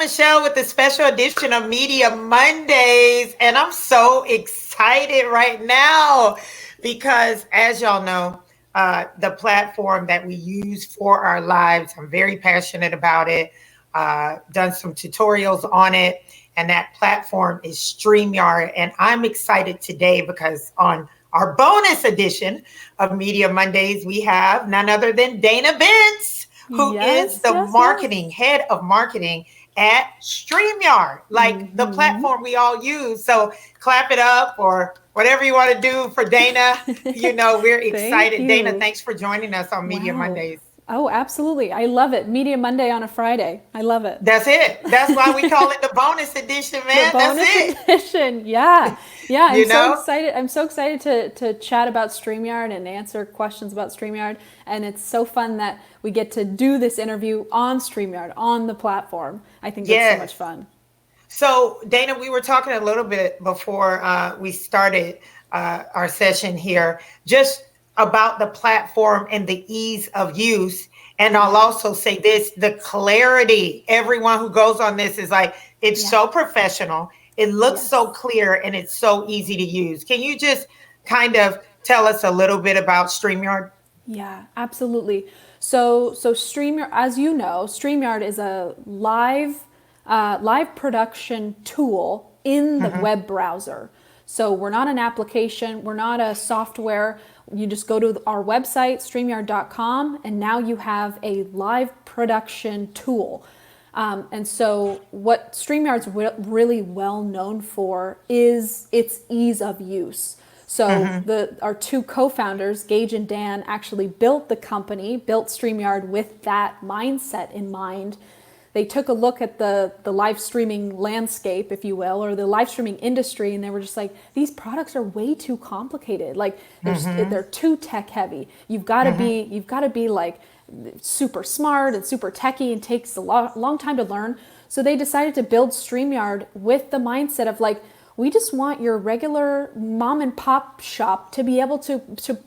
Michelle with the special edition of Media Mondays. And I'm so excited right now because, as y'all know, the platform that we use for our lives, I'm very passionate about it, done some tutorials on it. And that platform is Streamyard. And I'm excited today because on our bonus edition of Media Mondays, we have none other than Dana Bentz, who is the head of marketing at Streamyard, like the platform we all use. So clap it up or whatever you want to do for Dana. You know, we're excited. Dana, thanks for joining us on Media Mondays. Oh, absolutely. I love it. Media Monday on a Friday. I love it. That's it. That's why we call it the bonus edition, man. The bonus edition. Yeah. Yeah. I'm so excited to chat about Streamyard and answer questions about Streamyard. And it's so fun that we get to do this interview on Streamyard, on the platform. I think it's so much fun. So, Dana, we were talking a little bit before we started our session here, just about the platform and the ease of use. And I'll also say this, the clarity. Everyone who goes on this is like, it's so professional. It looks so clear and it's so easy to use. Can you just kind of tell us a little bit about Streamyard? Yeah, absolutely. So Streamyard, as you know, Streamyard is a live production tool in the web browser. So we're not an application, we're not a software. You just go to our website, streamyard.com, and now you have a live production tool. And so what StreamYard's really well known for is its ease of use. So our two co-founders, Gage and Dan, actually built the company, built StreamYard with that mindset in mind. They took a look at the live streaming landscape, if you will, or the live streaming industry, and they were just like, these products are way too complicated. Like they're too tech heavy. You've got to be like super smart and super techy, and takes a long time to learn. So they decided to build StreamYard with the mindset of like, we just want your regular mom and pop shop to be able to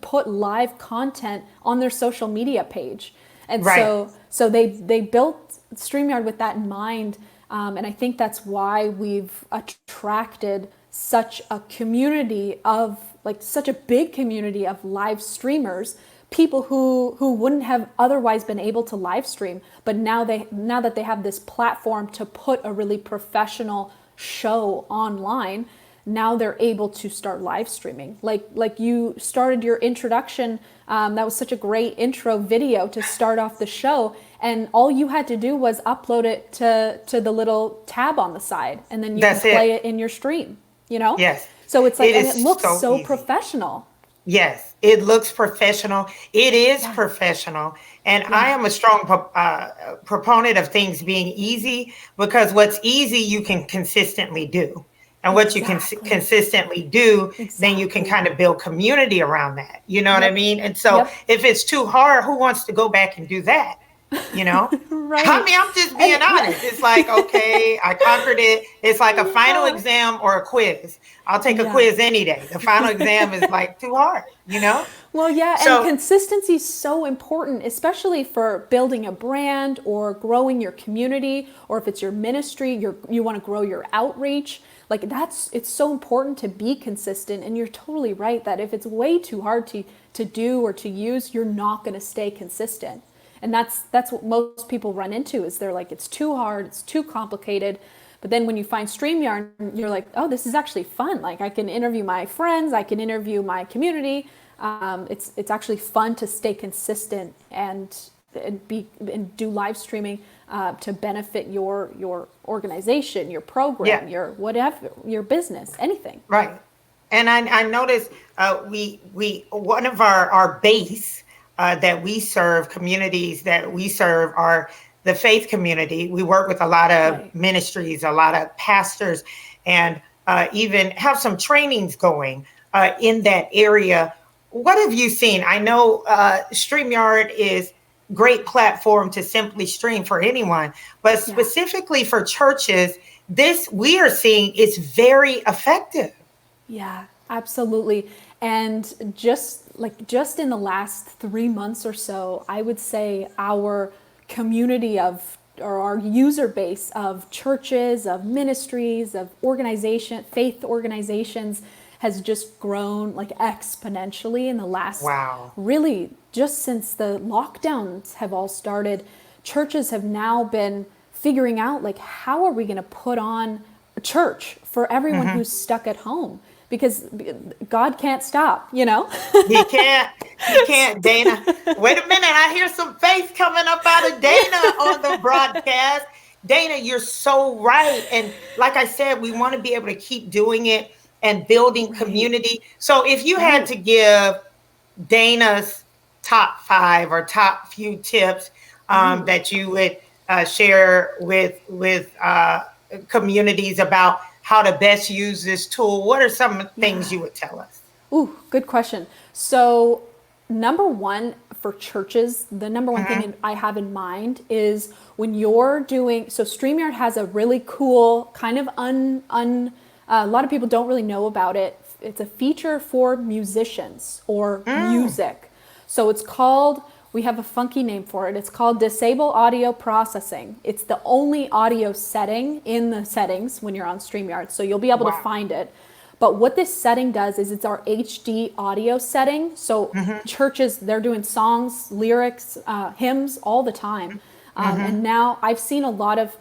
put live content on their social media page. And so they built StreamYard with that in mind, and I think that's why we've attracted such a community of such a big community of live streamers, people who wouldn't have otherwise been able to live stream, but now that they have this platform to put a really professional show online, now they're able to start live streaming. Like you started your introduction, that was such a great intro video to start off the show. And all you had to do was upload it to the little tab on the side, and then you can play it in your stream, you know? Yes. So it's like, and it looks so professional. Yes, it looks professional. It is professional. And I am a strong proponent of things being easy, because what's easy, you can consistently do. And what you can consistently do, then you can kind of build community around that. You know what I mean? And so if it's too hard, who wants to go back and do that? You know? I mean, I'm just being honest. It's like, okay, I conquered it. It's like a final exam or a quiz. I'll take a quiz any day. The final exam is like too hard, you know? Well, and consistency is so important, especially for building a brand or growing your community, or if it's your ministry, you want to grow your outreach. Like it's so important to be consistent. And you're totally right that if it's way too hard to do or to use, you're not going to stay consistent. And that's what most people run into, is they're like, it's too hard, it's too complicated. But then when you find StreamYard, you're like, oh, this is actually fun. Like I can interview my friends, I can interview my community. It's actually fun to stay consistent and do live streaming to benefit your organization, your program, your whatever, your business, anything. Right. And I noticed we one of our base that we serve, communities that we serve, are the faith community. We work with a lot of ministries, a lot of pastors, and even have some trainings going in that area. What have you seen? I know StreamYard is great platform to simply stream for anyone, but specifically for churches this we are seeing is very effective. Yeah, absolutely. And just in the last 3 months or so, I would say our community of or our user base of churches, of ministries, of faith organizations has just grown like exponentially in the last, Wow. really just since the lockdowns have all started. Churches have now been figuring out like, how are we going to put on a church for everyone who's stuck at home? Because God can't stop, you know? He can't. He can't, Dana. Wait a minute. I hear some faith coming up out of Dana on the broadcast. Dana, you're so right. And like I said, we want to be able to keep doing it and building community. So if you had to give Dana's top 5 or top few tips that you would share with communities about how to best use this tool, what are some things you would tell us? Ooh, good question. So, number one for churches, the number one thing I have in mind is when you're doing, so StreamYard has a really cool kind of a lot of people don't really know about it. It's a feature for musicians or music. So it's called, we have a funky name for it. It's called Disable Audio Processing. It's the only audio setting in the settings when you're on StreamYard. So you'll be able to find it. But what this setting does is it's our HD audio setting. So churches, they're doing songs, lyrics, hymns all the time. And now I've seen a lot of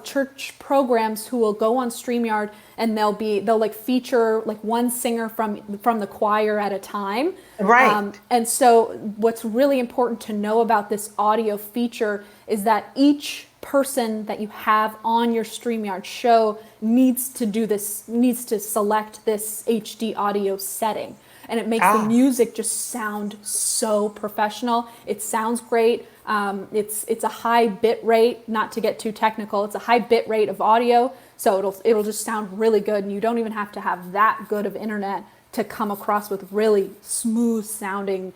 church programs who will go on StreamYard and they'll like feature like one singer from the choir at a time. Right. And so what's really important to know about this audio feature is that each person that you have on your StreamYard show needs to select this HD audio setting. And it makes the music just sound so professional. It sounds great. It's a high bit rate, not to get too technical. It's a high bit rate of audio, so it'll just sound really good, and you don't even have to have that good of internet to come across with really smooth sounding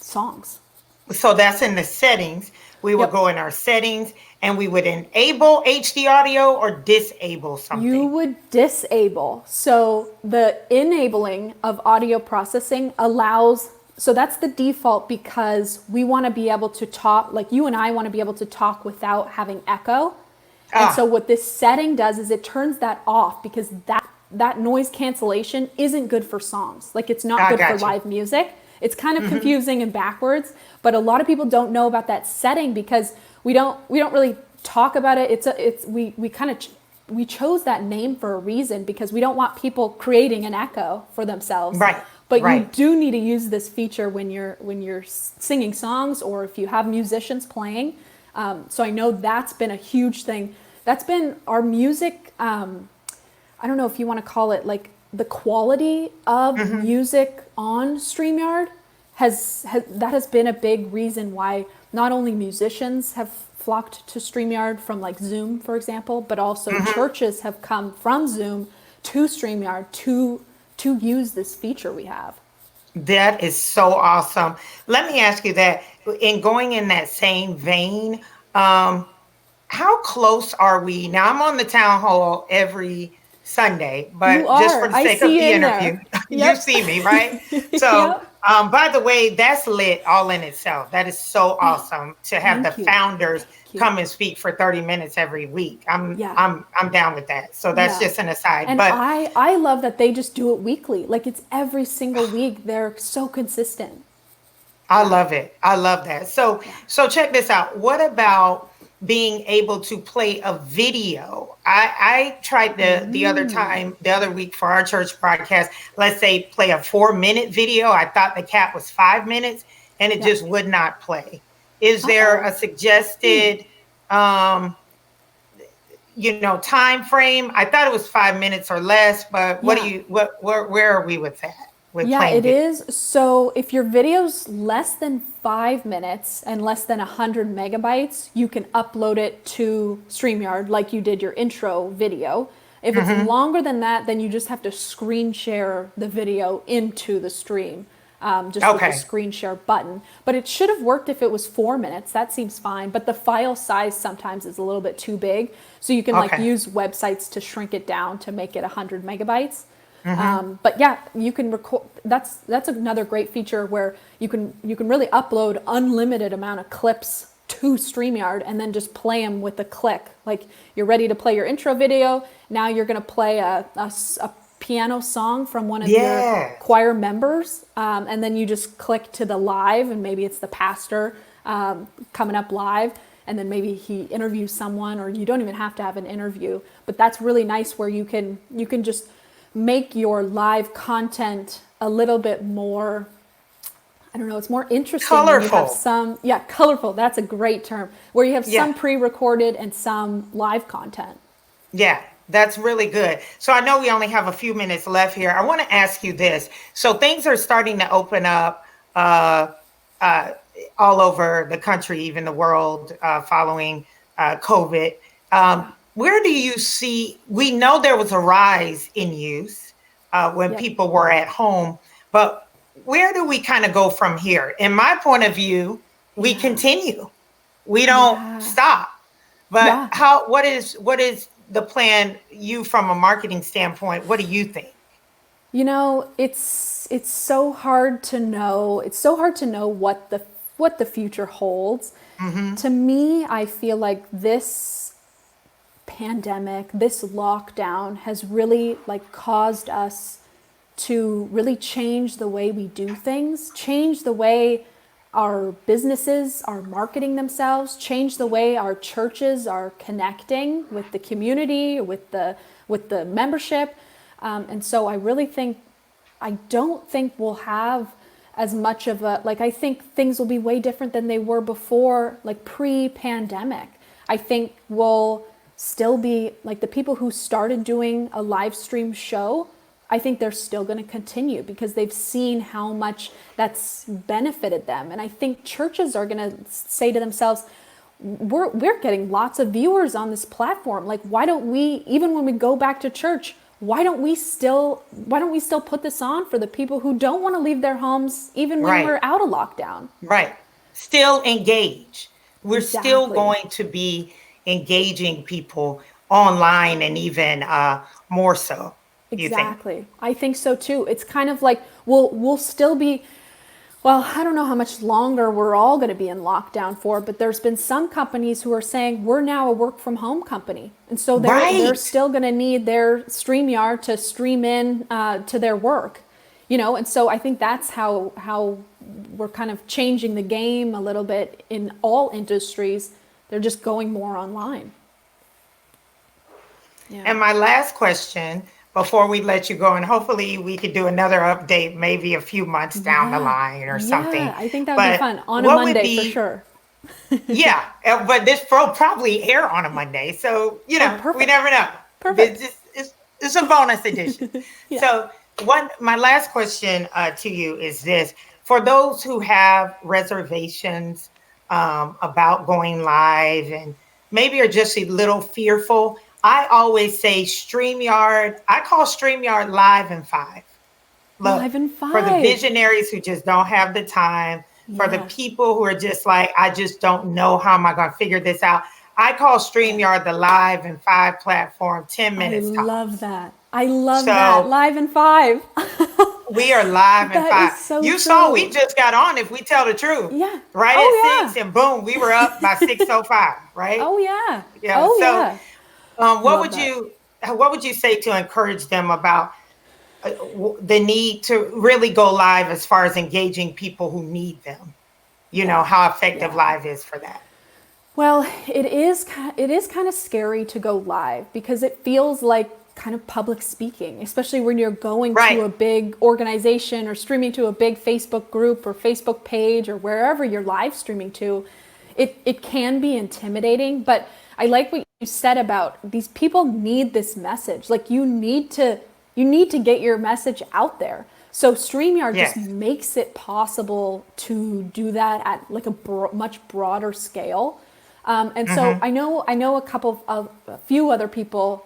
songs. So that's in the settings. We would go in our settings and we would enable HD audio or disable something. You would disable. So the enabling of audio processing allows, so that's the default because we want to be able to talk, like you and I want to be able to talk without having echo. And so what this setting does is it turns that off because that noise cancellation isn't good for songs. Like it's not good for live music. It's kind of confusing and backwards, but a lot of people don't know about that setting because we don't really talk about it. We chose that name for a reason because we don't want people creating an echo for themselves. Right. But you do need to use this feature when you're singing songs or if you have musicians playing. So I know that's been a huge thing. That's been our music. I don't know if you want to call it like the quality of music on StreamYard that has been a big reason why not only musicians have flocked to StreamYard from like Zoom, for example, but also churches have come from Zoom to StreamYard to use this feature we have. That is so awesome. Let me ask you that, in going in that same vein, how close are we? Now I'm on the town hall every Sunday, but just for the sake of the interview, you see me, right? So, by the way, that's lit all in itself. That is so awesome to have the founders come and speak for 30 minutes every week. I'm down with that. So that's just an aside. And but I love that they just do it weekly. Like it's every single week. They're so consistent. I love it. I love that. So check this out. What about being able to play a video? I tried the other week for our church broadcast, let's say play a 4-minute video. I thought the cap was 5 minutes and it just would not play. Is there a suggested time frame? I thought it was 5 minutes or less, but where are we with that? It is. So if your video's less than 5 minutes and less than 100 megabytes, you can upload it to StreamYard like you did your intro video. If it's longer than that, then you just have to screen share the video into the stream. just with the Okay. screen share button. But it should have worked if it was 4 minutes. That seems fine. But the file size sometimes is a little bit too big. So you can like Okay. use websites to shrink it down to make it 100 megabytes. Mm-hmm. But yeah, you can record. That's another great feature where you can really upload unlimited amount of clips to StreamYard and then just play them with a click. Like you're ready to play your intro video. Now you're going to play a piano song from one of your Yes. choir members, and then you just click to the live, and maybe it's the pastor coming up live, and then maybe he interviews someone, or you don't even have to have an interview. But that's really nice where you can just make your live content a little bit more, I don't know, it's more interesting when you have Colorful. some, yeah, colorful. That's a great term, where you have some Yeah. pre-recorded and some live content. Yeah, that's really good. So I know we only have a few minutes left here. I want to ask you this. So things are starting to open up uh, uh, all over the country, even the world, following COVID. Yeah. Where do you see? We know there was a rise in use when Yep. people were at home, but where do we kind of go from here? In my point of view, we Yeah. continue. We don't Yeah. stop. But Yeah. what is the plan, you from a marketing standpoint, what do you think? It's so hard to know. It's so hard to know what the future holds. Mhm. To me, I feel like this pandemic, this lockdown has really like caused us to really change the way we do things, change the way our businesses are marketing themselves, change the way our churches are connecting with the community, with the membership. And so I really think I don't think we'll have as much of a like I think things will be way different than they were before, like pre-pandemic. I think we'll still be like the people who started doing a live stream show. I think they're still going to continue because they've seen how much that's benefited them. And I think churches are going to say to themselves, we're getting lots of viewers on this platform. Like, why don't we, even when we go back to church, why don't we still put this on for the people who don't want to leave their homes even when Right. we're out of lockdown? Right. Still engage. We're still Exactly. going to be engaging people online and even more so, you think? Exactly. I think so too. It's kind of like we'll still be, well, I don't know how much longer we're all going to be in lockdown for, but there's been some companies who are saying we're now a work from home company. And so they're Right. still going to need their StreamYard to stream in to their work. And so I think that's how we're kind of changing the game a little bit in all industries. They're just going more online. Yeah. And my last question before we let you go, and hopefully we could do another update maybe a few months down the Yeah. line or Yeah. something. I think that would be But fun on a what would Monday for be, sure. yeah, but this will probably air on a Monday. So, Oh, we perfect. never know. Perfect. It's a bonus edition. Yeah. So, my last question to you is this. For those who have reservations about going live and maybe are just a little fearful, I always say StreamYard, I call StreamYard Live in 5. Look, Live in for the 5. visionaries who just don't have the time, for the Yes. people who are just like, I just don't know how am I going to figure this out. I call Yeah. StreamYard the Live in 5 platform, 10 I minutes love tops. that. I love that. So Live in 5. we are live in That 5. is so You saw we true. just got on, if we tell the truth, Yeah. right at Oh, 6, yeah. and boom, we were up by 6:05, right? Oh, yeah. Yeah. Oh, So yeah. I what love would that. you say to encourage them about the need to really go live as far as engaging people who need them? Yeah. How effective Yeah. live is for that. Well, it is kind of scary to go live because it feels like kind of public speaking, especially when you're going to Right. a big organization or streaming to a big Facebook group or Facebook page or wherever you're live streaming to. It can be intimidating, but I like what you said about these people need this message. Like you need to get your message out there. So StreamYard just Yes. makes it possible to do that at like a much broader scale. And so Hmm. I know a few other people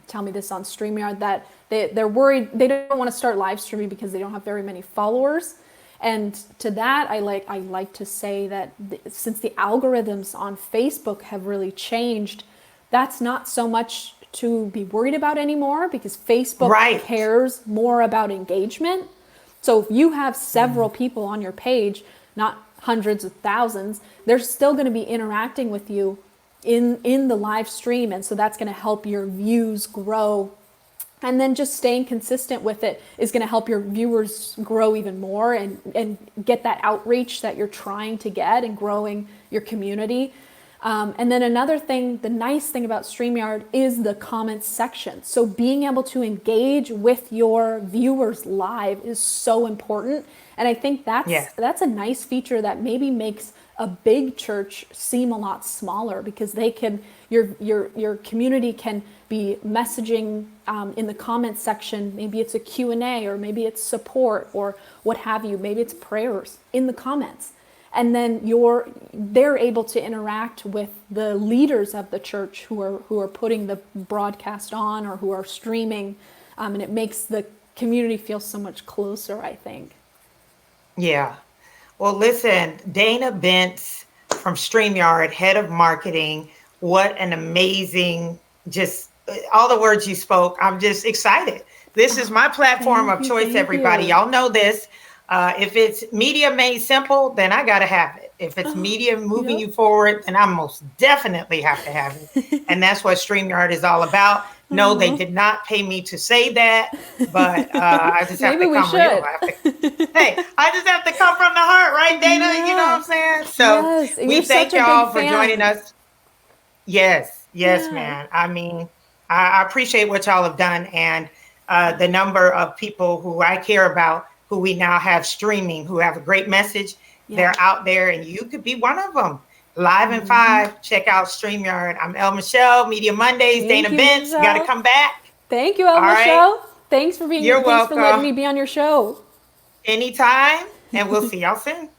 tell me this on StreamYard that they're worried they don't want to start live streaming because they don't have very many followers. And to that, I like to say that since the algorithms on Facebook have really changed, that's not so much to be worried about anymore, because Facebook Right. cares more about engagement. So if you have several people on your page, not hundreds of thousands, they're still going to be interacting with you in the live stream. And so that's going to help your views grow. And then just staying consistent with it is going to help your viewers grow even more, and get that outreach that you're trying to get, and growing your community. And then another thing, the nice thing about StreamYard is the comments section. So being able to engage with your viewers live is so important. And I think that's a nice feature that maybe makes a big church seem a lot smaller, because they can, your community can be messaging in the comments section. Maybe it's a Q&A, or maybe it's support, or what have you. Maybe it's prayers in the comments. And then they're able to interact with the leaders of the church who are putting the broadcast on, or who are streaming, and it makes the community feel so much closer, I think. Yeah. Well, listen, Dana Bentz from Streamyard, head of marketing. What an amazing, just all the words you spoke. I'm just excited. This is my platform of choice, everybody. Y'all know this. If it's media made simple, then I got to have it. If it's media moving you forward, then I most definitely have to have it. And that's what StreamYard is all about. No, they did not pay me to say that, but I just have to come real. Hey, I just have to come from the heart, right, Dana? Yeah. You know what I'm saying? So we thank y'all for joining us. Yes, man. I mean, I appreciate what y'all have done, and the number of people who I care about, who we now have streaming, who have a great message. They're out there, and you could be one of them. Live in 5. Check out StreamYard. I'm El Michelle, Media Mondays. Dana Bentz, you got to come back. Thank you, El Michelle. Right. Thanks for being here. You're welcome. Thanks for letting me be on your show. Anytime, and we'll see y'all soon.